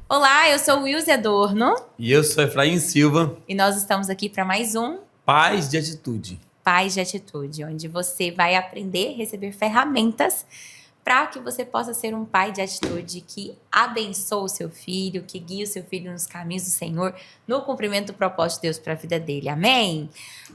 Olá, eu sou Wilze Adorno. E eu sou Efraim Silva. E nós estamos aqui para mais um Pais de Atitude. Pais de Atitude, onde você vai aprender, receber ferramentas para que você possa ser um pai de atitude que abençoe o seu filho, que guie o seu filho nos caminhos do Senhor, no cumprimento do propósito de Deus para a vida dele. Amém?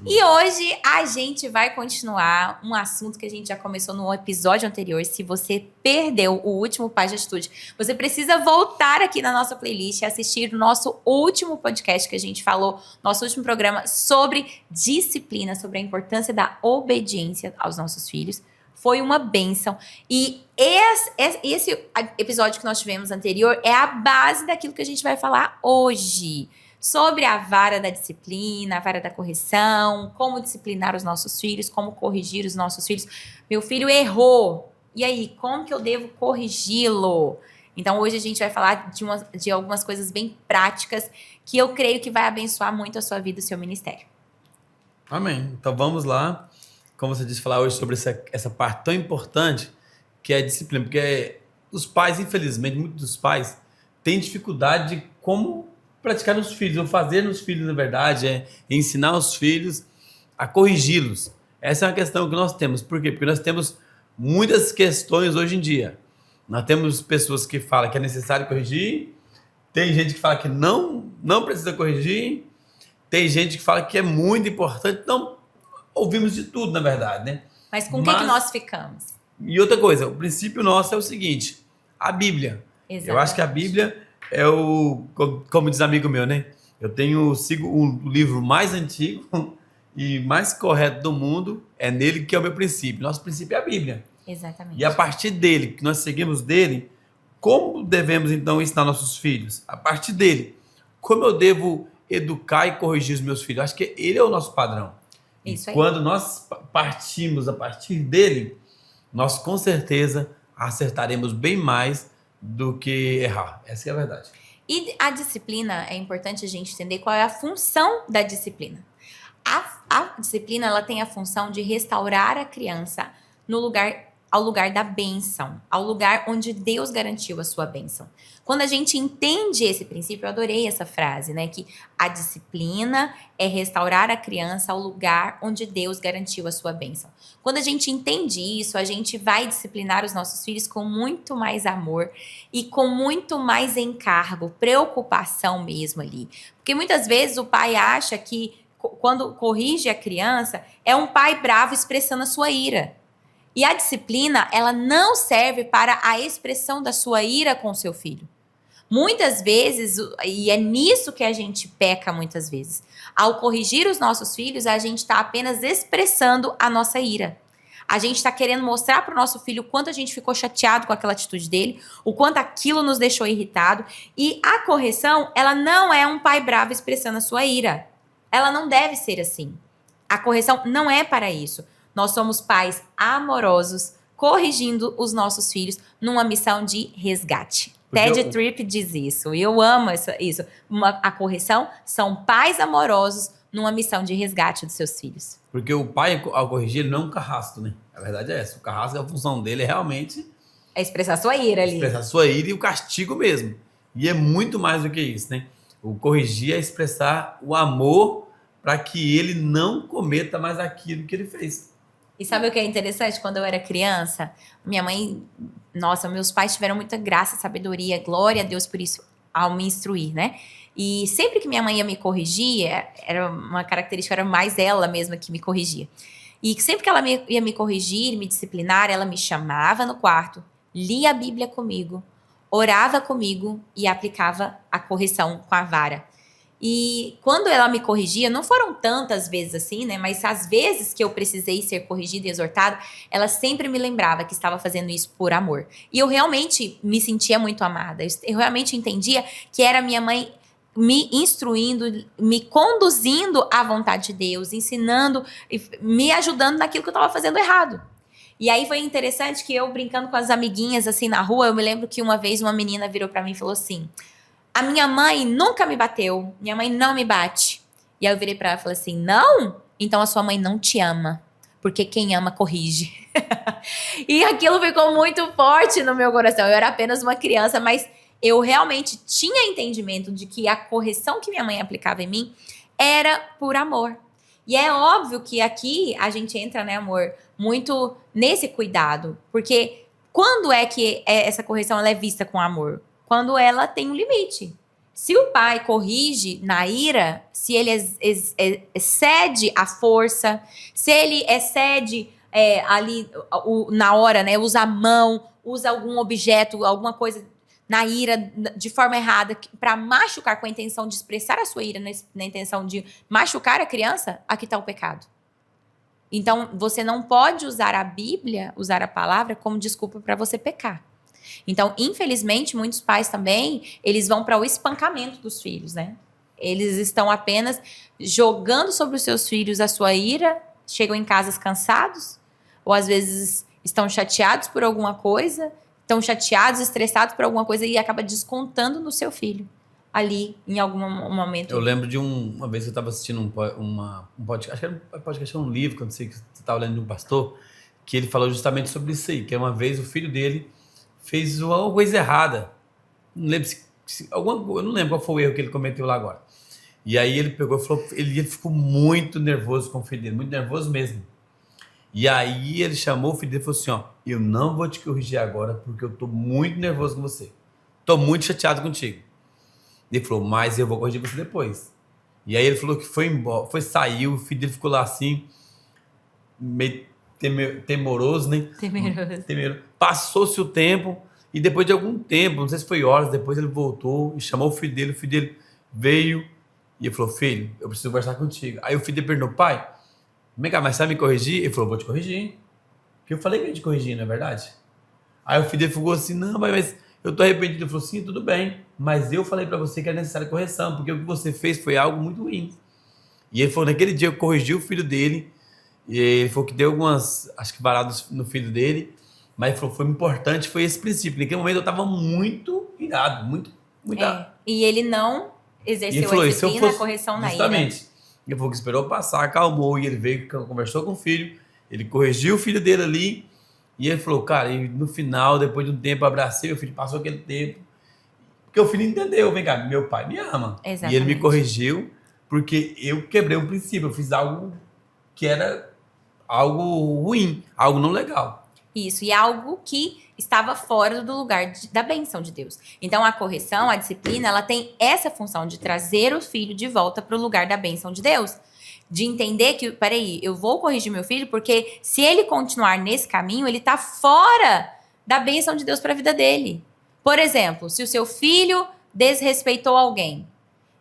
E hoje a gente vai continuar um assunto que a gente já começou no episódio anterior. Se você perdeu o último Pai de Atitude, você precisa voltar aqui na nossa playlist e assistir o nosso último podcast que a gente falou, nosso último programa sobre disciplina, sobre a importância da obediência aos nossos filhos. Foi uma bênção. E esse episódio que nós tivemos anterior é a base daquilo que a gente vai falar hoje. Sobre a vara da disciplina, a vara da correção, como disciplinar os nossos filhos, como corrigir os nossos filhos. Meu filho errou. E aí, como que eu devo corrigi-lo? Então, hoje a gente vai falar de algumas coisas bem práticas que eu creio que vai abençoar muito a sua vida e o seu ministério. Amém. Então, vamos lá. Como você disse, falar hoje sobre essa parte tão importante que é a disciplina. Porque os pais, infelizmente, muitos dos pais têm dificuldade de como praticar nos filhos, ou fazer nos filhos, na verdade, ensinar os filhos a corrigi-los. Essa é uma questão que nós temos. Por quê? Porque nós temos muitas questões hoje em dia. Nós temos pessoas que falam que é necessário corrigir, tem gente que fala que não precisa corrigir, tem gente que fala que é muito importante. Então, ouvimos de tudo, na verdade, né? Mas com o que nós ficamos? E outra coisa, o princípio nosso é o seguinte, a Bíblia. Exatamente. Eu acho que a Bíblia é como diz amigo meu, né? Sigo o livro mais antigo e mais correto do mundo, é nele que é o meu princípio. Nosso princípio é a Bíblia. Exatamente. E a partir dele, que nós seguimos dele, como devemos então ensinar nossos filhos? A partir dele, como eu devo educar e corrigir os meus filhos? Acho que ele é o nosso padrão. Isso aí. Quando nós partimos a partir dele, nós com certeza acertaremos bem mais do que errar. Essa é a verdade. E a disciplina, é importante a gente entender qual é a função da disciplina. A disciplina, ela tem a função de restaurar a criança ao lugar da bênção, ao lugar onde Deus garantiu a sua bênção. Quando a gente entende esse princípio, eu adorei essa frase, né? Que a disciplina é restaurar a criança ao lugar onde Deus garantiu a sua bênção. Quando a gente entende isso, a gente vai disciplinar os nossos filhos com muito mais amor e com muito mais encargo, preocupação mesmo ali. Porque muitas vezes o pai acha que quando corrige a criança, é um pai bravo expressando a sua ira. E a disciplina, ela não serve para a expressão da sua ira com o seu filho. Muitas vezes, e é nisso que a gente peca muitas vezes, ao corrigir os nossos filhos, a gente está apenas expressando a nossa ira. A gente está querendo mostrar para o nosso filho o quanto a gente ficou chateado com aquela atitude dele, o quanto aquilo nos deixou irritado. E a correção, ela não é um pai bravo expressando a sua ira. Ela não deve ser assim. A correção não é para isso. Nós somos pais amorosos, corrigindo os nossos filhos numa missão de resgate. Ted Tripp diz isso. Eu amo isso. A correção são pais amorosos numa missão de resgate dos seus filhos. Porque o pai, ao corrigir, ele não é um carrasco, né? A verdade é essa. O carrasco, a função dele é realmente... é expressar sua ira ali. Expressar sua ira e o castigo mesmo. E é muito mais do que isso, né? O corrigir é expressar o amor para que ele não cometa mais aquilo que ele fez. E sabe o que é interessante? Quando eu era criança, minha mãe... Nossa, meus pais tiveram muita graça, sabedoria, glória a Deus por isso, ao me instruir, né? E sempre que minha mãe ia me corrigir, era uma característica, era mais ela mesma que me corrigia. E sempre que ela ia me corrigir, me disciplinar, ela me chamava no quarto, lia a Bíblia comigo, orava comigo e aplicava a correção com a vara. E quando ela me corrigia, não foram tantas vezes assim, né? Mas as vezes que eu precisei ser corrigida e exortada, ela sempre me lembrava que estava fazendo isso por amor. E eu realmente me sentia muito amada. Eu realmente entendia que era minha mãe me instruindo, me conduzindo à vontade de Deus, ensinando, me ajudando naquilo que eu estava fazendo errado. E aí foi interessante que eu, brincando com as amiguinhas assim na rua, eu me lembro que uma vez uma menina virou para mim e falou assim: A minha mãe nunca me bateu. Minha mãe não me bate. E aí eu virei pra ela e falei assim, não? Então a sua mãe não te ama. Porque quem ama, corrige. E aquilo ficou muito forte no meu coração. Eu era apenas uma criança, mas eu realmente tinha entendimento de que a correção que minha mãe aplicava em mim era por amor. E é óbvio que aqui a gente entra, né, amor, muito nesse cuidado. Porque quando é que essa correção ela é vista com amor? Quando ela tem um limite. Se o pai corrige na ira, se ele excede a força, se ele excede ali na hora, né, usa a mão, usa algum objeto, alguma coisa na ira de forma errada para machucar com a intenção de expressar a sua ira na intenção de machucar a criança, aqui está o pecado. Então, você não pode usar a Bíblia, usar a palavra como desculpa para você pecar. Então, infelizmente, muitos pais também, eles vão para o espancamento dos filhos, né? Eles estão apenas jogando sobre os seus filhos a sua ira, chegam em casas cansados, ou às vezes estão chateados por alguma coisa, estão chateados, estressados por alguma coisa e acaba descontando no seu filho, ali, em algum momento. Eu lembro de uma vez que eu estava assistindo um podcast, acho que era um podcast, um livro, quando você estava lendo de um pastor, que ele falou justamente sobre isso aí, que uma vez o filho dele fez alguma coisa errada. Não lembro eu não lembro qual foi o erro que ele cometeu lá agora. E aí ele pegou e falou, ele ficou muito nervoso com o filho dele, muito nervoso mesmo. E aí ele chamou o filho dele e falou assim, ó, eu não vou te corrigir agora porque eu tô muito nervoso com você. Tô muito chateado contigo. Ele falou, mas eu vou corrigir você depois. E aí ele falou que foi embora, saiu, o filho dele ficou lá assim, meio temoroso, né? Temeroso. Passou-se o tempo e depois de algum tempo, não sei se foi horas, depois ele voltou e chamou o filho dele veio e ele falou, filho, eu preciso conversar contigo. Aí o filho dele perguntou, pai, vem cá, mas sabe me corrigir? Ele falou, vou te corrigir. Porque eu falei que eu ia te corrigir, não é verdade? Aí o filho dele ficou assim, não, mas eu tô arrependido. Ele falou, sim, tudo bem, mas eu falei pra você que é necessária correção, porque o que você fez foi algo muito ruim. E ele falou, naquele dia eu corrigi o filho dele, e ele falou que deu algumas, acho que varados no filho dele, mas ele falou, foi importante, foi esse princípio. Naquele momento eu tava muito irado, muito irado. E ele não exerceu falou, a disciplina, a correção na ira. Justamente. Ele falou que esperou passar, acalmou, e ele veio, conversou com o filho, ele corrigiu o filho dele ali, e ele falou, cara, e no final, depois de um tempo, eu abracei, o filho passou aquele tempo, porque o filho entendeu, vem cá, meu pai me ama. Exatamente. E ele me corrigiu, porque eu quebrei um princípio, eu fiz algo que era algo ruim, algo não legal. Isso, e algo que estava fora do lugar da bênção de Deus. Então, a correção, a disciplina, ela tem essa função de trazer o filho de volta para o lugar da bênção de Deus. De entender que, peraí, eu vou corrigir meu filho, porque se ele continuar nesse caminho, ele está fora da bênção de Deus para a vida dele. Por exemplo, se o seu filho desrespeitou alguém,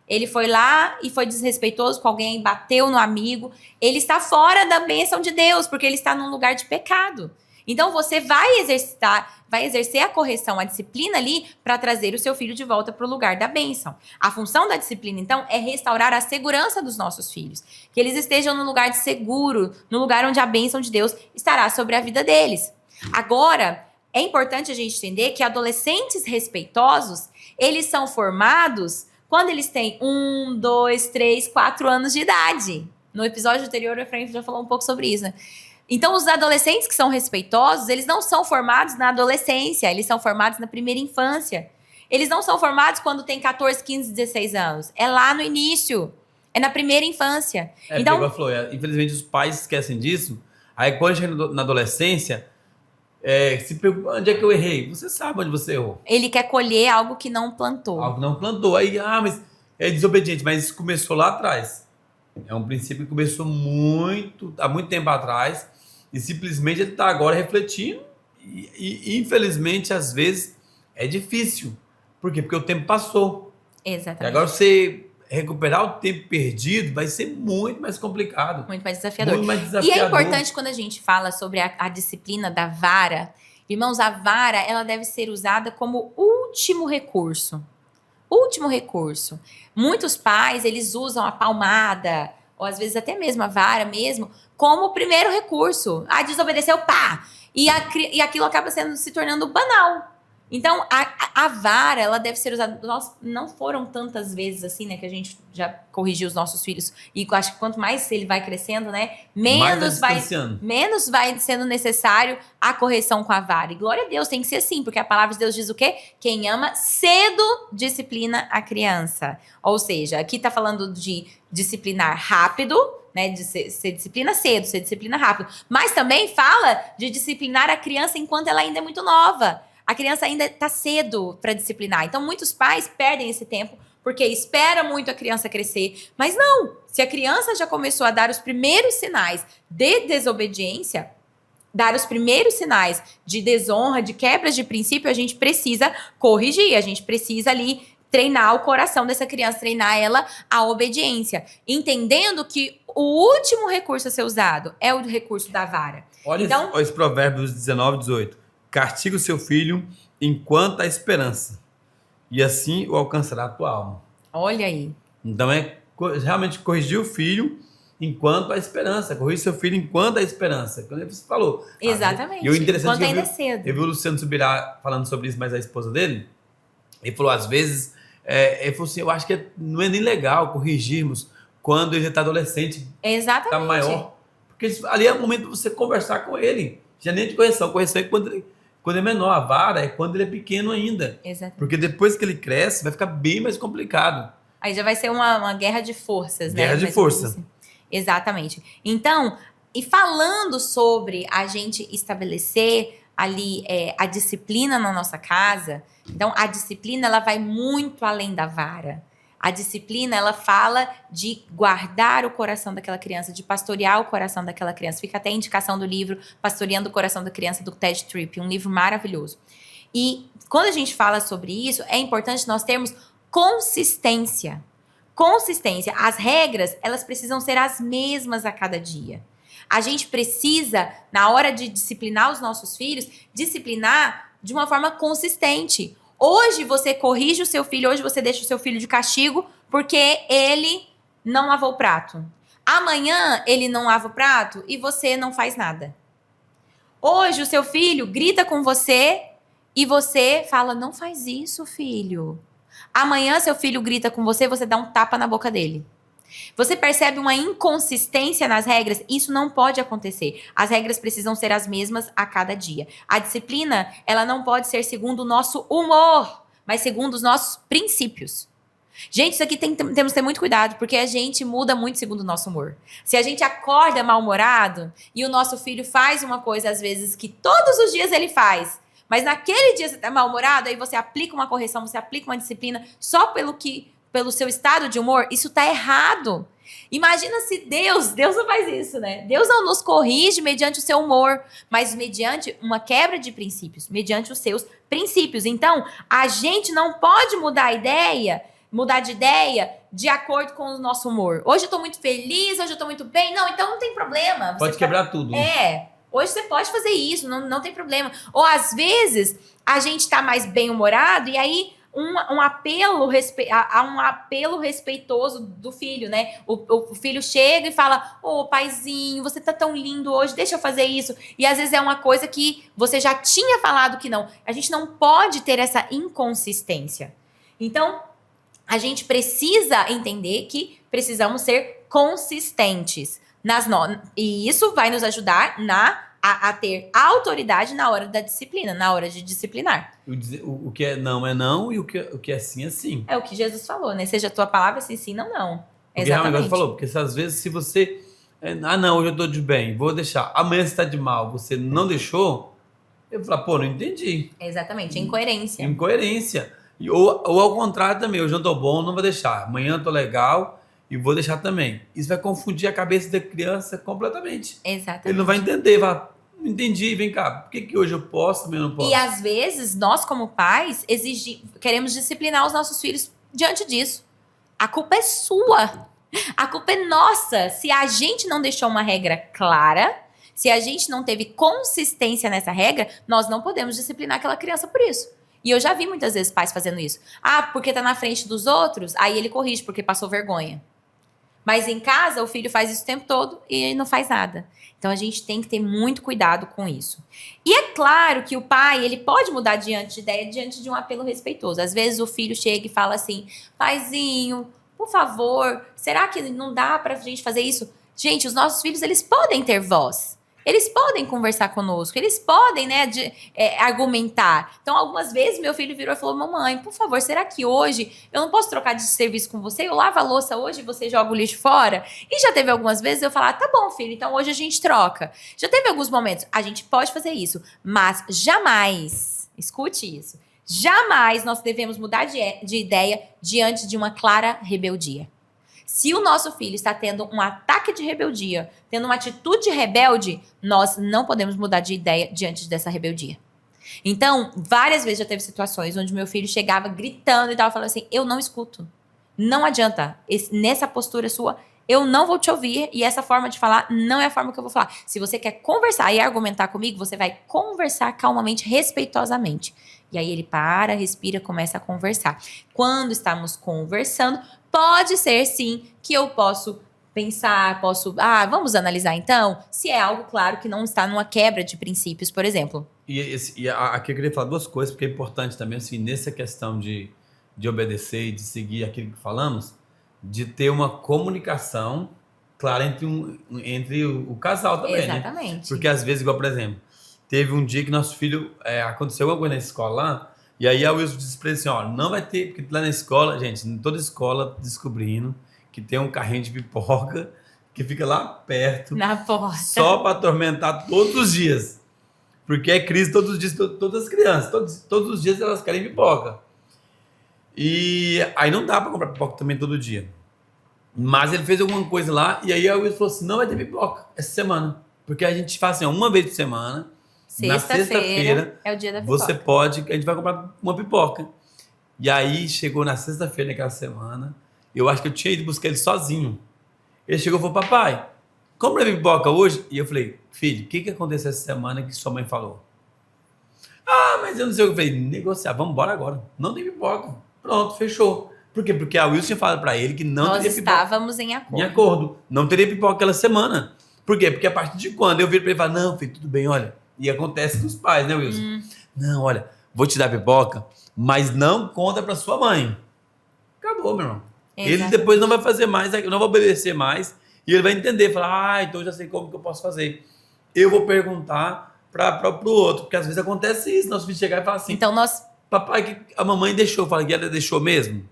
ele foi lá e foi desrespeitoso com alguém, bateu no amigo, ele está fora da bênção de Deus, porque ele está num lugar de pecado. Então, você vai exercer a correção, a disciplina ali, para trazer o seu filho de volta para o lugar da bênção. A função da disciplina, então, é restaurar a segurança dos nossos filhos. Que eles estejam no lugar de seguro, no lugar onde a bênção de Deus estará sobre a vida deles. Agora, é importante a gente entender que adolescentes respeitosos, eles são formados quando eles têm 1, 2, 3, 4 anos de idade. No episódio anterior, o Efraim já falou um pouco sobre isso, né? Então, os adolescentes que são respeitosos, eles não são formados na adolescência, eles são formados na primeira infância. Eles não são formados quando tem 14, 15, 16 anos. É lá no início, é na primeira infância. Então, igual falou, infelizmente os pais esquecem disso. Aí quando chega na adolescência, se preocupa, onde é que eu errei? Você sabe onde você errou. Ele quer colher algo que não plantou. Algo que não plantou. Aí, mas é desobediente, mas isso começou lá atrás. É um princípio que começou há muito tempo atrás. E simplesmente ele está agora refletindo e infelizmente às vezes é difícil. Por quê? Porque o tempo passou. Exatamente. E agora você recuperar o tempo perdido vai ser muito mais complicado. Muito mais desafiador. Muito mais desafiador. E é importante quando a gente fala sobre a disciplina da vara, irmãos, a vara ela deve ser usada como último recurso. Último recurso. Muitos pais, eles usam a palmada, ou às vezes até mesmo a vara mesmo, como o primeiro recurso. Desobedeceu, pá! E aquilo acaba se tornando banal. Então, a vara, ela deve ser usada. Nós não foram tantas vezes assim, né, que a gente já corrigiu os nossos filhos. E eu acho que quanto mais ele vai crescendo, né, menos vai sendo necessário a correção com a vara. E glória a Deus, tem que ser assim, porque a palavra de Deus diz o quê? Quem ama cedo disciplina a criança. Ou seja, aqui tá falando de disciplinar rápido, né, de ser disciplina cedo, ser disciplina rápido. Mas também fala de disciplinar a criança enquanto ela ainda é muito nova. A criança ainda está cedo para disciplinar. Então, muitos pais perdem esse tempo porque espera muito a criança crescer. Mas não, se a criança já começou a dar os primeiros sinais de desobediência, dar os primeiros sinais de desonra, de quebras de princípio, a gente precisa corrigir, a gente precisa ali treinar o coração dessa criança, treinar ela à obediência, entendendo que o último recurso a ser usado é o recurso da vara. Olha esse Provérbios 19, 18. Castiga o seu filho enquanto há esperança, e assim o alcançará a tua alma. Olha aí. Então realmente corrigir o filho enquanto há esperança. Corrigir seu filho enquanto há esperança. Quando você falou. Exatamente. E o interessante enquanto ainda é cedo. Eu vi o Luciano Subirá falando sobre isso, mas a esposa dele, ele falou, às vezes, ele falou assim, eu acho que não é nem legal corrigirmos quando ele já está adolescente. Exatamente. Está maior. Porque ali é o momento de você conversar com ele. Já nem de correção. Correção é quando é menor. A vara é quando ele é pequeno ainda. Exatamente. Porque depois que ele cresce, vai ficar bem mais complicado. Aí já vai ser uma guerra de forças, né? Guerra de força. Assim. Exatamente. Então, e falando sobre a gente estabelecer ali a disciplina na nossa casa, então a disciplina ela vai muito além da vara. A disciplina, ela fala de guardar o coração daquela criança, de pastorear o coração daquela criança. Fica até a indicação do livro Pastoreando o Coração da Criança, do Ted Tripp, um livro maravilhoso. E quando a gente fala sobre isso, é importante nós termos consistência. Consistência. As regras, elas precisam ser as mesmas a cada dia. A gente precisa, na hora de disciplinar os nossos filhos, disciplinar de uma forma consistente. Hoje você corrige o seu filho, hoje você deixa o seu filho de castigo porque ele não lavou o prato. Amanhã ele não lava o prato e você não faz nada. Hoje o seu filho grita com você e você fala, não faz isso, filho. Amanhã seu filho grita com você, você dá um tapa na boca dele. Você percebe uma inconsistência nas regras? Isso não pode acontecer. As regras precisam ser as mesmas a cada dia. A disciplina, ela não pode ser segundo o nosso humor, mas segundo os nossos princípios. Gente, isso aqui temos que ter muito cuidado, porque a gente muda muito segundo o nosso humor. Se a gente acorda mal-humorado e o nosso filho faz uma coisa, às vezes, que todos os dias ele faz, mas naquele dia você está mal-humorado, aí você aplica uma correção, você aplica uma disciplina só pelo seu estado de humor, isso tá errado. Imagina se Deus não faz isso, né? Deus não nos corrige mediante o seu humor, mas mediante uma quebra de princípios, mediante os seus princípios. Então, a gente não pode mudar de ideia de acordo com o nosso humor. Hoje eu tô muito feliz, hoje eu tô muito bem. Não, então não tem problema. Pode quebrar tudo. Hoje você pode fazer isso, não tem problema. Ou às vezes a gente tá mais bem-humorado e aí um apelo respeitoso do filho, né? O filho chega e fala, paizinho, você tá tão lindo hoje, deixa eu fazer isso. E às vezes é uma coisa que você já tinha falado que não. A gente não pode ter essa inconsistência. Então, a gente precisa entender que precisamos ser consistentes e isso vai nos ajudar a ter autoridade na hora da disciplina, na hora de disciplinar. O que é não e o que é sim é sim. É o que Jesus falou, né? Seja a tua palavra sim, sim, não, não. Porque realmente falou, porque às vezes se você... não, hoje eu tô de bem, vou deixar. Amanhã você tá de mal, você não deixou, eu falo, não entendi. Exatamente, incoerência. Incoerência. Ou ao contrário também, hoje eu tô bom, não vou deixar. Amanhã eu tô legal e vou deixar também. Isso vai confundir a cabeça da criança completamente. Exatamente. Ele não vai entender, vai... Não entendi, vem cá, por que hoje eu posso, amanhã eu não posso? E às vezes, nós como pais, queremos disciplinar os nossos filhos diante disso. A culpa é sua. A culpa é nossa. Se a gente não deixou uma regra clara, se a gente não teve consistência nessa regra, nós não podemos disciplinar aquela criança por isso. E eu já vi muitas vezes pais fazendo isso. Porque tá na frente dos outros, aí ele corrige porque passou vergonha. Mas em casa, o filho faz isso o tempo todo e ele não faz nada. Então, a gente tem que ter muito cuidado com isso. E é claro que o pai, ele pode mudar diante de ideia, diante de um apelo respeitoso. Às vezes, o filho chega e fala assim, paizinho, por favor, será que não dá pra gente fazer isso? Gente, os nossos filhos, eles podem ter voz. Eles podem conversar conosco, eles podem, né, argumentar. Então, algumas vezes, meu filho virou e falou, mamãe, por favor, será que hoje eu não posso trocar de serviço com você? Eu lavo a louça hoje e você joga o lixo fora? E já teve algumas vezes eu falar, tá bom, filho, então hoje a gente troca. Já teve alguns momentos, a gente pode fazer isso, mas jamais, escute isso, jamais nós devemos mudar de ideia diante de uma clara rebeldia. Se o nosso filho está tendo um ataque de rebeldia, tendo uma atitude rebelde, nós não podemos mudar de ideia diante dessa rebeldia. Então, várias vezes já teve situações onde meu filho chegava gritando e tava falando assim, eu não escuto. Não adianta. Nessa postura sua, eu não vou te ouvir e essa forma de falar não é a forma que eu vou falar. Se você quer conversar e argumentar comigo, você vai conversar calmamente, respeitosamente. E aí ele para, respira, começa a conversar. Quando estamos conversando, pode ser sim que eu posso pensar, vamos analisar então, se é algo claro que não está numa quebra de princípios, por exemplo. Aqui eu queria falar duas coisas, porque é importante também, assim, nessa questão de obedecer e de seguir aquilo que falamos, de ter uma comunicação clara entre o casal também, Exatamente. né? Porque às vezes, igual, por exemplo, teve um dia que nosso filho, aconteceu alguma coisa na escola lá, e aí a Wilson disse pra ele assim, ó, não vai ter, porque lá na escola, gente, em toda escola descobrindo que tem um carrinho de pipoca que fica lá perto, Na porta. só para atormentar todos os dias. Porque é crise todos os dias, todas as crianças, todos os dias elas querem pipoca. E aí não dá para comprar pipoca também todo dia. Mas ele fez alguma coisa lá, e aí a Wilson falou assim, não vai ter pipoca essa semana. Porque a gente faz assim, ó, uma vez por semana, na sexta-feira, é o dia da pipoca. você pode, a gente vai comprar uma pipoca. E aí chegou na sexta-feira naquela semana, eu acho que eu tinha ido buscar ele sozinho. Ele chegou e falou, papai, compra pipoca hoje? E eu falei, filho, o que aconteceu essa semana que sua mãe falou? Ah, mas eu não sei o que. Eu falei, negociar, vamos embora agora. Não tem pipoca. Pronto, fechou. Por quê? Porque a Wilson tinha falado pra ele que não teria pipoca. Nós estávamos em acordo. Em acordo. Não teria pipoca aquela semana. Por quê? Porque a partir de quando eu viro pra ele e falo, não, filho, tudo bem, olha. E acontece com os pais, né, Wilson? Não, olha, vou te dar pipoca, mas não conta pra sua mãe. Acabou, meu irmão. Ele depois não vai fazer mais, não vai obedecer mais, e ele vai entender, falar, então eu já sei como que eu posso fazer. Eu vou perguntar pro outro, porque às vezes acontece isso, nosso filho chegar e falar assim, então papai, que a mamãe deixou, fala que ela deixou mesmo?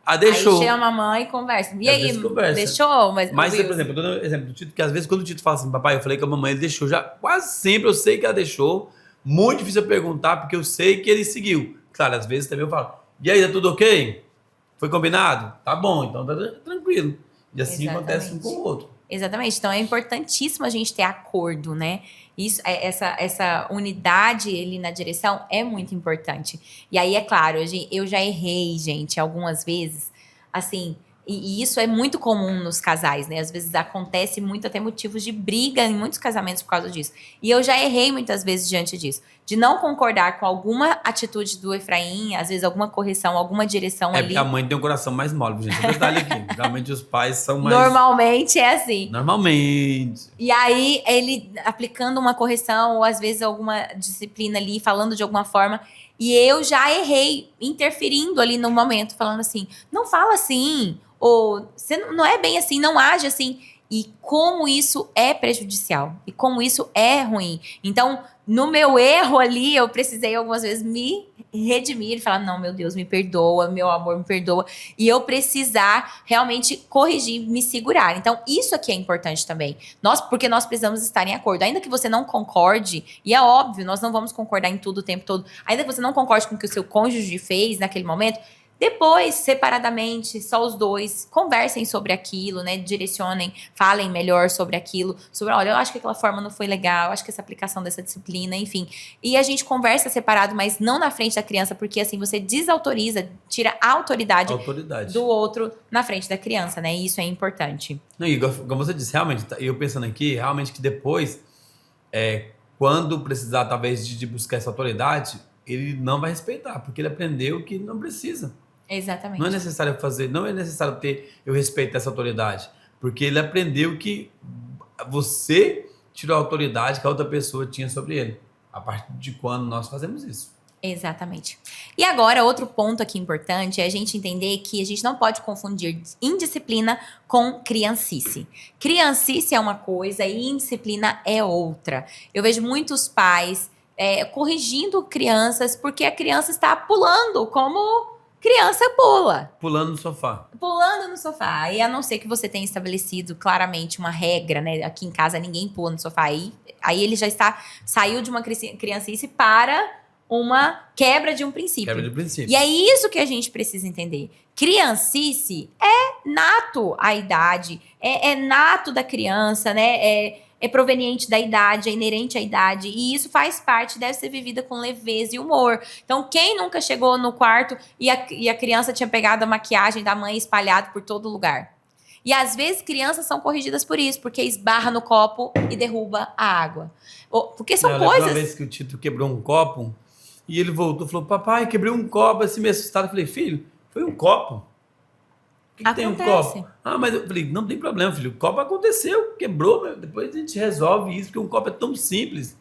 Ah, deixou. Aí chama a mamãe e conversa. E aí, conversa. deixou? Mas por exemplo, eu tô dando exemplo do Tito, que às vezes quando o Tito fala assim, papai, eu falei que a mamãe ele deixou, já quase sempre eu sei que ela deixou, muito difícil eu perguntar, porque eu sei que ele seguiu. Claro, às vezes também eu falo, e aí, tá tudo ok? Foi combinado? Tá bom, então tá tranquilo. E assim acontece um com o outro. Exatamente. Então é importantíssimo a gente ter acordo, né? Isso, essa unidade ali na direção é muito importante. E aí, é claro, eu já errei, gente, algumas vezes, assim, e isso é muito comum nos casais, né? Às vezes acontece muito até motivos de briga em muitos casamentos por causa disso. E eu já errei muitas vezes diante disso. De não concordar com alguma atitude do Efraim, às vezes alguma correção, alguma direção ali. Porque a mãe tem um coração mais mole, gente. É um detalhe aqui. Realmente os pais são mais... Normalmente é assim. Normalmente. E aí, ele aplicando uma correção, ou às vezes alguma disciplina ali, falando de alguma forma... E eu já errei, interferindo ali no momento, falando assim, não fala assim, ou você não é bem assim, não age assim. E como isso é prejudicial, e como isso é ruim. Então, no meu erro ali, eu precisei algumas vezes me redimir e falar, não, meu Deus, me perdoa, meu amor, me perdoa. E eu precisar realmente corrigir, me segurar. Então, isso aqui é importante também. Porque nós precisamos estar em acordo. Ainda que você não concorde, e é óbvio, nós não vamos concordar em tudo o tempo todo. Ainda que você não concorde com o que o seu cônjuge fez naquele momento, depois, separadamente, só os dois, conversem sobre aquilo, né? Direcionem, falem melhor sobre aquilo. Sobre, olha, eu acho que aquela forma não foi legal, eu acho que essa aplicação dessa disciplina, enfim. E a gente conversa separado, mas não na frente da criança, porque assim, você desautoriza, tira a autoridade do outro na frente da criança, né? E isso é importante. Não, e como você disse, realmente, eu pensando aqui, realmente que depois, quando precisar, talvez, de buscar essa autoridade, ele não vai respeitar, porque ele aprendeu que não precisa. Exatamente. Não é necessário eu respeito essa autoridade. Porque ele aprendeu que você tirou a autoridade que a outra pessoa tinha sobre ele. A partir de quando nós fazemos isso. Exatamente. E agora, outro ponto aqui importante é a gente entender que a gente não pode confundir indisciplina com criancice. Criancice é uma coisa e indisciplina é outra. Eu vejo muitos pais corrigindo crianças porque a criança está pulando como criança pula. Pulando no sofá. Pulando no sofá. E a não ser que você tenha estabelecido claramente uma regra, né? Aqui em casa ninguém pula no sofá. Aí ele já saiu de uma criancice para uma quebra de um princípio. Quebra de princípio. E é isso que a gente precisa entender. Criancice é nato à idade, é nato da criança, né? É proveniente da idade, é inerente à idade. E isso faz parte, deve ser vivida com leveza e humor. Então, quem nunca chegou no quarto e a criança tinha pegado a maquiagem da mãe espalhada por todo lugar? E às vezes crianças são corrigidas por isso, porque esbarra no copo e derruba a água. Porque são coisas... Uma vez que o Tito quebrou um copo... E ele voltou e falou, papai, quebrei um copo, assim, meio assustado. Eu falei, filho, foi um copo. O que tem um copo? Ah, mas eu falei, não tem problema, filho. O copo aconteceu, quebrou, mas depois a gente resolve isso, porque um copo é tão simples.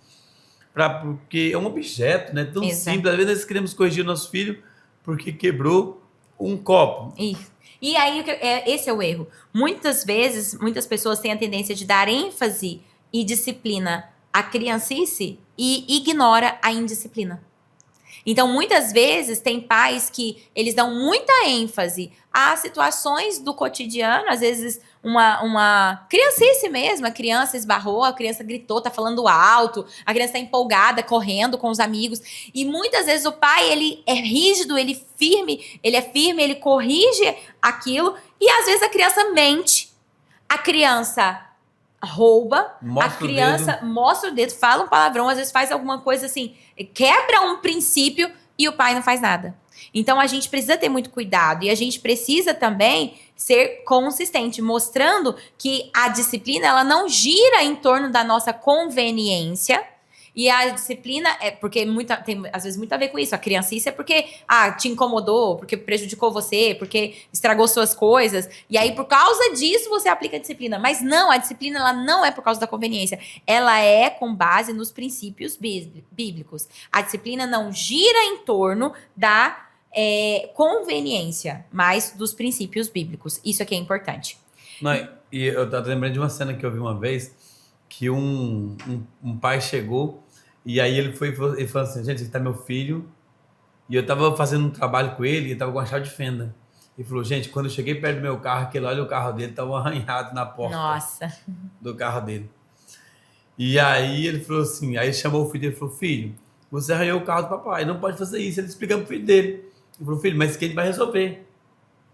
Porque é um objeto, né? Tão simples. Às vezes nós queremos corrigir o nosso filho porque quebrou um copo. Isso. E aí, esse é o erro. Muitas vezes, muitas pessoas têm a tendência de dar ênfase e disciplina à criancice e ignora a indisciplina. Então, muitas vezes, tem pais que eles dão muita ênfase a situações do cotidiano, às vezes uma criancice mesmo, a criança esbarrou, a criança gritou, tá falando alto, a criança tá empolgada, correndo com os amigos, e muitas vezes o pai, ele é rígido, ele é firme, ele corrige aquilo, e às vezes a criança mente, a criança rouba, a criança mostra o dedo, fala um palavrão, às vezes faz alguma coisa assim, quebra um princípio e o pai não faz nada. Então a gente precisa ter muito cuidado e a gente precisa também ser consistente, mostrando que a disciplina ela não gira em torno da nossa conveniência. E a disciplina é porque tem às vezes muito a ver com isso. A criancice é porque te incomodou, porque prejudicou você, porque estragou suas coisas. E aí, por causa disso, você aplica a disciplina. Mas não, a disciplina ela não é por causa da conveniência. Ela é com base nos princípios bíblicos. A disciplina não gira em torno da conveniência, mas dos princípios bíblicos. Isso aqui é importante. Não, e eu tava lembrando de uma cena que eu vi uma vez, que um pai chegou e aí ele falou assim, gente, aqui tá meu filho, e eu tava fazendo um trabalho com ele e tava com a chave de fenda. Ele falou, gente, quando eu cheguei perto do meu carro, olha o carro dele, tava arranhado na porta. Nossa. Do carro dele. E aí ele falou assim, aí chamou o filho dele e falou, filho, você arranhou o carro do papai, não pode fazer isso. Ele explicando pro filho dele. Ele falou, filho, mas quem vai resolver?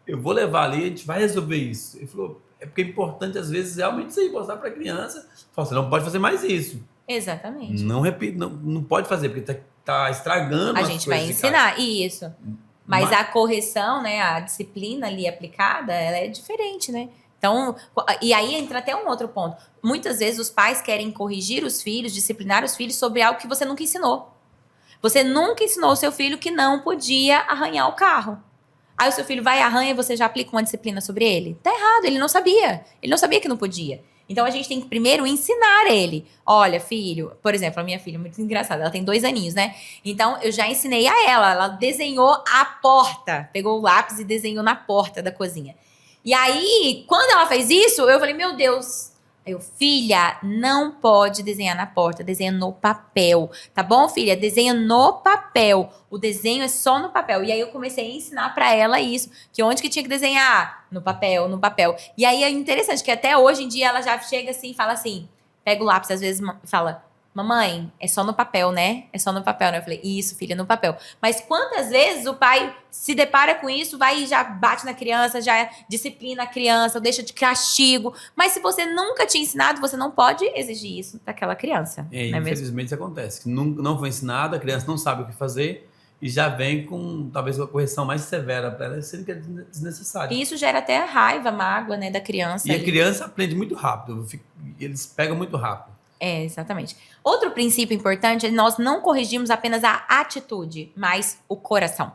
Eu vou levar ali, a gente vai resolver isso. Ele falou, é porque é importante, às vezes, realmente você mostrar para a criança. Você não pode fazer mais isso. Exatamente. Não repita, não pode fazer, porque tá estragando a gente vai ensinar, isso. Mas a correção, né, a disciplina ali aplicada, ela é diferente, né? Então, e aí entra até um outro ponto. Muitas vezes os pais querem corrigir os filhos, disciplinar os filhos sobre algo que você nunca ensinou. Você nunca ensinou o seu filho que não podia arranhar o carro. Aí o seu filho vai e arranha e você já aplica uma disciplina sobre ele. Tá errado, ele não sabia. Ele não sabia que não podia. Então a gente tem que primeiro ensinar ele. Olha, filho, por exemplo, a minha filha, muito engraçada, ela tem 2 aninhos, né? Então eu já ensinei a ela desenhou a porta, pegou o lápis e desenhou na porta da cozinha. E aí, quando ela fez isso, eu falei, meu Deus. Eu, filha, não pode desenhar na porta, desenha no papel, tá bom, filha? Desenha no papel, o desenho é só no papel. E aí eu comecei a ensinar pra ela isso, que onde que tinha que desenhar? No papel, no papel. E aí é interessante que até hoje em dia ela já chega assim e fala assim, pega o lápis, às vezes fala, mamãe, é só no papel, né? É só no papel, né? Eu falei, isso, filha, no papel. Mas quantas vezes o pai se depara com isso, vai e já bate na criança, já disciplina a criança, ou deixa de castigo. Mas se você nunca tinha ensinado, você não pode exigir isso daquela criança. Infelizmente isso acontece. Não foi ensinado, a criança não sabe o que fazer e já vem com, talvez, uma correção mais severa para ela, sendo que é desnecessário. E isso gera até raiva, mágoa, né, da criança. E a criança aprende muito rápido, eles pegam muito rápido. Exatamente. Outro princípio importante é nós não corrigimos apenas a atitude, mas o coração.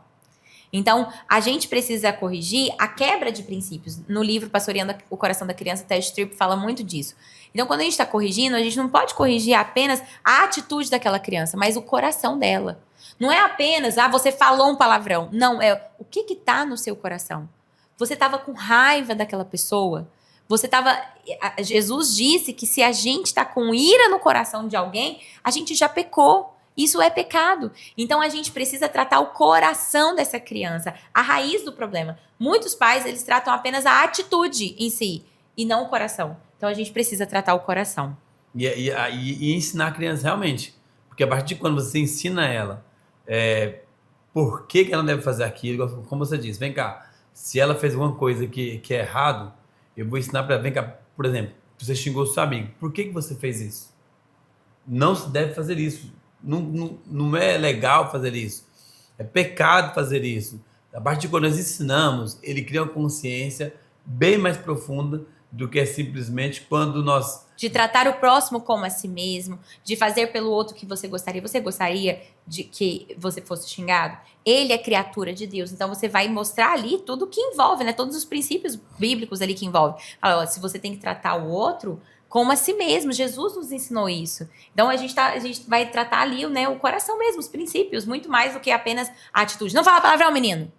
Então, a gente precisa corrigir a quebra de princípios. No livro Pastoreando o Coração da Criança, Ted Tripp fala muito disso. Então, quando a gente está corrigindo, a gente não pode corrigir apenas a atitude daquela criança, mas o coração dela. Não é apenas, você falou um palavrão. Não, é o que está no seu coração. Você estava com raiva daquela pessoa? Jesus disse que se a gente está com ira no coração de alguém, a gente já pecou. Isso é pecado. Então, a gente precisa tratar o coração dessa criança, a raiz do problema. Muitos pais, eles tratam apenas a atitude em si, e não o coração. Então, a gente precisa tratar o coração. E ensinar a criança realmente. Porque a partir de quando você ensina ela por que ela não deve fazer aquilo, como você disse, vem cá, se ela fez alguma coisa que é errado, eu vou ensinar para ela, vem cá, por exemplo, você xingou seu amigo, por que você fez isso? Não se deve fazer isso. Não é legal fazer isso. É pecado fazer isso. A partir de quando nós ensinamos, ele cria uma consciência bem mais profunda do que é simplesmente quando nós... De tratar o próximo como a si mesmo, de fazer pelo outro o que você gostaria. Você gostaria de que você fosse xingado? Ele é criatura de Deus, então você vai mostrar ali tudo que envolve, né? Todos os princípios bíblicos ali que envolve. Fala, se você tem que tratar o outro como a si mesmo, Jesus nos ensinou isso. Então a gente vai tratar ali, né, o coração mesmo, os princípios, muito mais do que apenas a atitude. Não fala palavrão, menino.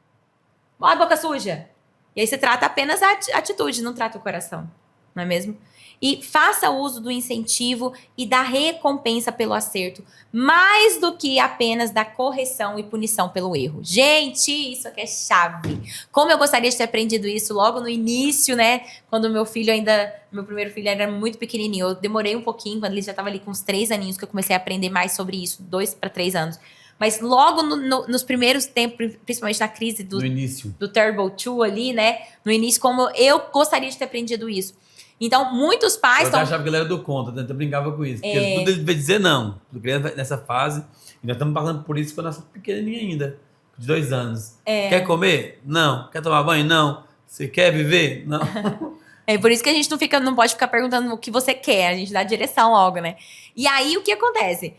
Olha a boca suja. E aí você trata apenas a atitude, não trata o coração, não é mesmo? E faça uso do incentivo e da recompensa pelo acerto, mais do que apenas da correção e punição pelo erro. Gente, isso aqui é chave. Como eu gostaria de ter aprendido isso logo no início, né? Quando meu primeiro filho era muito pequenininho. Eu demorei um pouquinho, quando ele já estava ali com uns 3 aninhos, que eu comecei a aprender mais sobre isso, 2 para 3 anos. Mas logo nos primeiros tempos, principalmente na crise do Terrible 2 ali, né? No início, como eu gostaria de ter aprendido isso. Então, muitos pais... Eu achava que ele era do contra, eu brincava com isso. Porque tudo ele vai dizer não. Nessa fase, e nós estamos passando por isso com a nossa pequenininha ainda, de 2 anos. Quer comer? Não. Quer tomar banho? Não. Você quer viver? Não. É por isso que a gente não pode ficar perguntando o que você quer, a gente dá direção logo, né? E aí, o que acontece?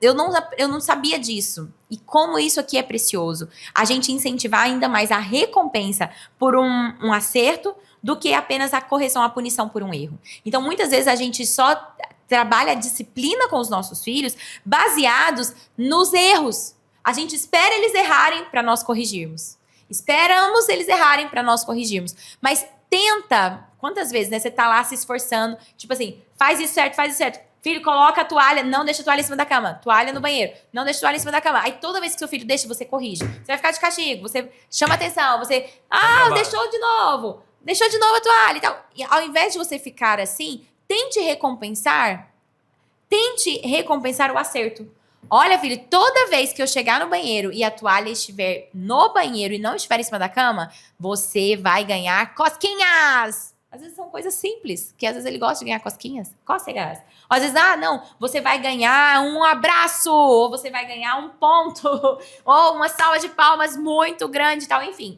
Eu não sabia disso. E como isso aqui é precioso. A gente incentivar ainda mais a recompensa por um acerto do que apenas a correção, a punição por um erro. Então, muitas vezes, a gente só trabalha a disciplina com os nossos filhos baseados nos erros. A gente espera eles errarem para nós corrigirmos. Esperamos eles errarem para nós corrigirmos. Mas tenta, quantas vezes, né? Você tá lá se esforçando, tipo assim, faz isso certo, faz isso certo. Filho, coloca a toalha, não deixa a toalha em cima da cama. Toalha no banheiro, não deixa a toalha em cima da cama. Aí toda vez que seu filho deixa, você corrige. Você vai ficar de castigo, você chama atenção, você... deixou de novo. Deixou de novo a toalha e tal. E ao invés de você ficar assim, tente recompensar o acerto. Olha, filho, toda vez que eu chegar no banheiro e a toalha estiver no banheiro e não estiver em cima da cama, você vai ganhar cosquinhas. Às vezes são coisas simples, que às vezes ele gosta de ganhar cosquinhas. Cócegas. Às vezes, não, você vai ganhar um abraço, ou você vai ganhar um ponto, ou uma salva de palmas muito grande e tal, enfim.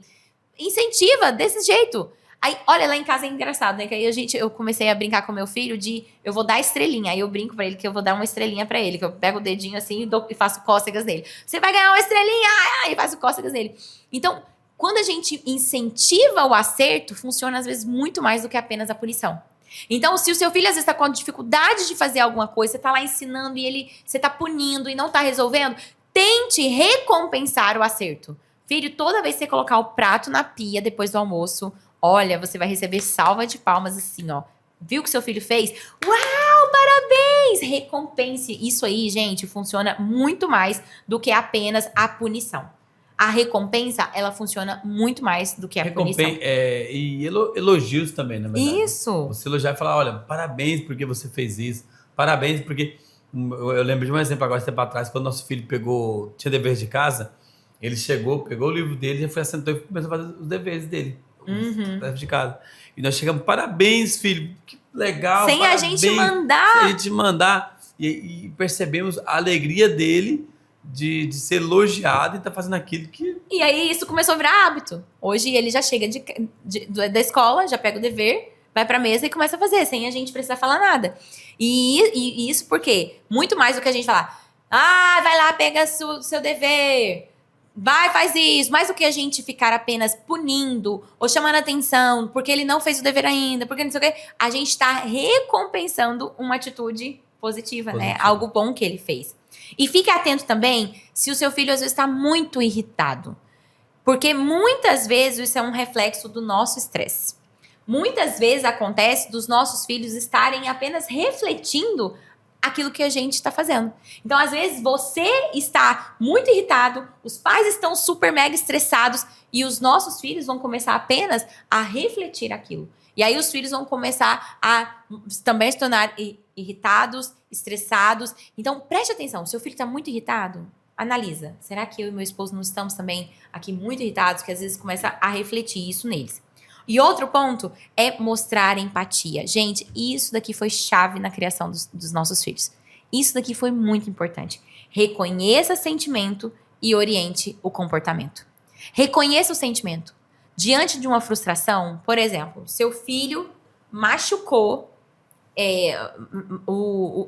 Incentiva desse jeito. Aí, olha, lá em casa é engraçado, né? Que aí eu comecei a brincar com meu filho eu vou dar estrelinha. Aí eu brinco pra ele que eu vou dar uma estrelinha pra ele, que eu pego o dedinho assim e faço cócegas nele. Você vai ganhar uma estrelinha! E faço cócegas nele. Então, quando a gente incentiva o acerto, funciona às vezes muito mais do que apenas a punição. Então, se o seu filho às vezes está com dificuldade de fazer alguma coisa, você está lá ensinando e você está punindo e não está resolvendo, tente recompensar o acerto. Filho, toda vez que você colocar o prato na pia depois do almoço, olha, você vai receber salva de palmas assim, ó. Viu o que seu filho fez? Uau, parabéns! Recompense. Isso aí, gente, funciona muito mais do que apenas a punição. A recompensa, ela funciona muito mais do que a punição. E elogios também, na verdade. Isso. Você elogiar e falar, olha, parabéns porque você fez isso. Parabéns porque... Eu lembro de um exemplo agora, tempo atrás, quando nosso filho tinha deveres de casa, ele pegou o livro dele, já foi assentou e começou a fazer os deveres dele. Os de casa. E nós chegamos, parabéns, filho, que legal. Sem parabéns, a gente mandar. Sem a gente mandar. E percebemos a alegria dele de ser elogiado e estar fazendo aquilo que... E aí isso começou a virar hábito. Hoje ele já chega da escola, já pega o dever, vai pra mesa e começa a fazer, sem a gente precisar falar nada. E isso por quê? Muito mais do que a gente falar, vai lá, pega seu dever, vai, faz isso. Mais do que a gente ficar apenas punindo ou chamando atenção porque ele não fez o dever ainda, porque não sei o quê, a gente está recompensando uma atitude positiva, né? Algo bom que ele fez. E fique atento também se o seu filho às vezes está muito irritado. Porque muitas vezes isso é um reflexo do nosso estresse. Muitas vezes acontece dos nossos filhos estarem apenas refletindo aquilo que a gente está fazendo. Então, às vezes, você está muito irritado, os pais estão super mega estressados e os nossos filhos vão começar apenas a refletir aquilo. E aí os filhos vão começar a também se tornar irritados, estressados. Então, preste atenção, o seu filho está muito irritado? Analisa. Será que eu e meu esposo não estamos também aqui muito irritados? Que às vezes começa a refletir isso neles. E outro ponto é mostrar empatia. Gente, isso daqui foi chave na criação dos nossos filhos. Isso daqui foi muito importante. Reconheça sentimento e oriente o comportamento. Reconheça o sentimento. Diante de uma frustração, por exemplo, seu filho machucou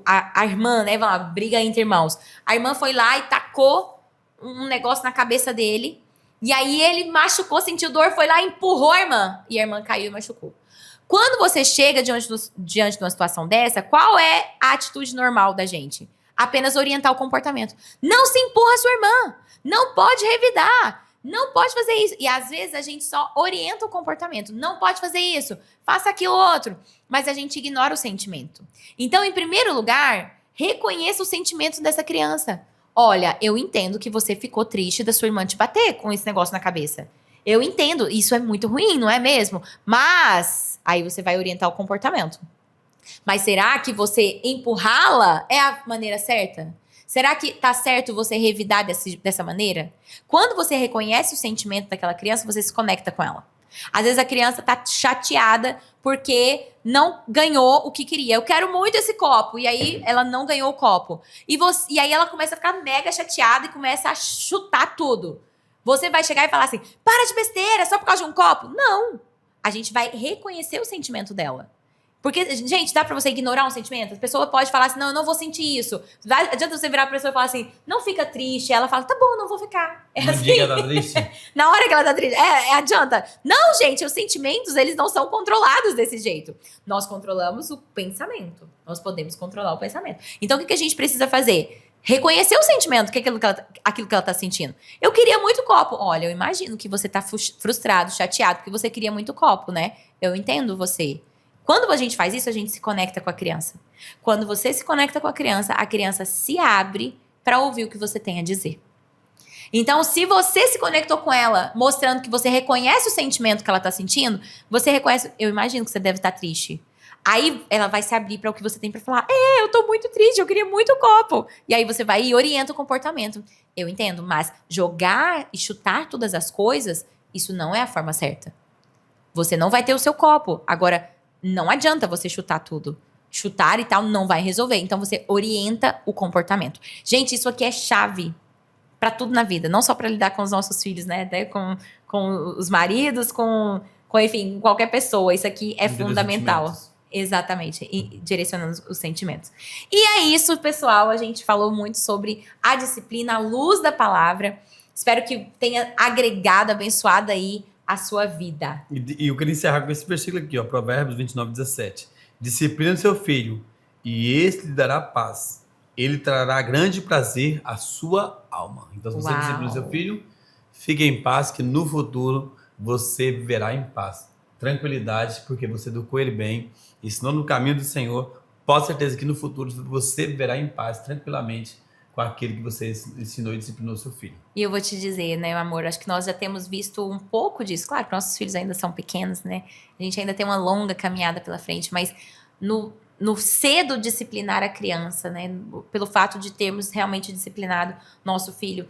a irmã, né? Vamos lá, briga entre irmãos. A irmã foi lá e tacou um negócio na cabeça dele. E aí ele machucou, sentiu dor, foi lá e empurrou a irmã. E a irmã caiu e machucou. Quando você chega diante de uma situação dessa, qual é a atitude normal da gente? Apenas orientar o comportamento. Não se empurra a sua irmã. Não pode revidar. Não pode fazer isso. E às vezes a gente só orienta o comportamento. Não pode fazer isso. Faça aquilo outro. Mas a gente ignora o sentimento. Então, em primeiro lugar, reconheça o sentimento dessa criança. Olha, eu entendo que você ficou triste da sua irmã te bater com esse negócio na cabeça. Eu entendo, isso é muito ruim, não é mesmo? Mas, aí você vai orientar o comportamento. Mas será que você empurrá-la é a maneira certa? Será que tá certo você revidar dessa maneira? Quando você reconhece o sentimento daquela criança, você se conecta com ela. Às vezes a criança tá chateada porque não ganhou o que queria. Eu quero muito esse copo. E aí ela não ganhou o copo. E aí ela começa a ficar mega chateada e começa a chutar tudo. Você vai chegar e falar assim, para de besteira, só por causa de um copo? Não. A gente vai reconhecer o sentimento dela. Porque, gente, dá pra você ignorar um sentimento? A pessoa pode falar assim, não, eu não vou sentir isso. Adianta você virar pra pessoa e falar assim, não fica triste. Ela fala, tá bom, não vou ficar. É assim. Diga tá triste. Na hora que ela tá triste. Adianta. Não, gente, os sentimentos, eles não são controlados desse jeito. Nós controlamos o pensamento. Nós podemos controlar o pensamento. Então, o que a gente precisa fazer? Reconhecer o sentimento, que é aquilo que ela tá sentindo. Eu queria muito copo. Olha, eu imagino que você tá frustrado, chateado, porque você queria muito copo, né? Eu entendo você. Quando a gente faz isso, a gente se conecta com a criança. Quando você se conecta com a criança se abre para ouvir o que você tem a dizer. Então, se você se conectou com ela, mostrando que você reconhece o sentimento que ela está sentindo, você reconhece, eu imagino que você deve estar triste. Aí ela vai se abrir para o que você tem para falar. Eu tô muito triste, eu queria muito copo. E aí você vai e orienta o comportamento. Eu entendo, mas jogar e chutar todas as coisas, isso não é a forma certa. Você não vai ter o seu copo. Agora, não adianta você chutar tudo. Chutar e tal não vai resolver. Então, você orienta o comportamento. Gente, isso aqui é chave para tudo na vida. Não só para lidar com os nossos filhos, né? Até com os maridos, enfim, qualquer pessoa. Isso aqui é fundamental. Exatamente. E direcionando os sentimentos. E é isso, pessoal. A gente falou muito sobre a disciplina, a luz da palavra. Espero que tenha agregado, abençoado aí a sua vida. E eu queria encerrar com esse versículo aqui, ó, Provérbios 29:17. Disciplina seu filho, e este lhe dará paz. Ele trará grande prazer à sua alma. Então, se você disciplina seu filho, fique em paz, que no futuro você viverá em paz. Tranquilidade, porque você educou ele bem, ensinou no caminho do Senhor. Pode ter certeza que no futuro você viverá em paz, tranquilamente, com aquele que você ensinou e disciplinou seu filho. E eu vou te dizer, né, meu amor, acho que nós já temos visto um pouco disso. Claro que nossos filhos ainda são pequenos, né? A gente ainda tem uma longa caminhada pela frente, mas no cedo disciplinar a criança, né? Pelo fato de termos realmente disciplinado nosso filho,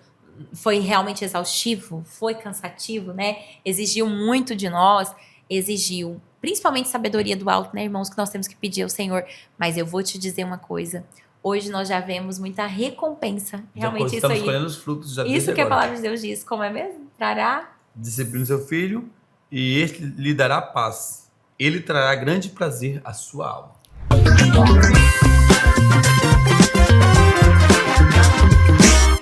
foi realmente exaustivo, foi cansativo, né? Exigiu muito de nós, exigiu principalmente sabedoria do alto, né, irmãos, que nós temos que pedir ao Senhor. Mas eu vou te dizer uma coisa. Hoje nós já vemos muita recompensa. Realmente isso aí. Estamos colhendo os frutos já isso que agora. A palavra de Deus diz. Como é mesmo? Trará. Disciplina seu filho e este lhe dará paz. Ele trará grande prazer à sua alma.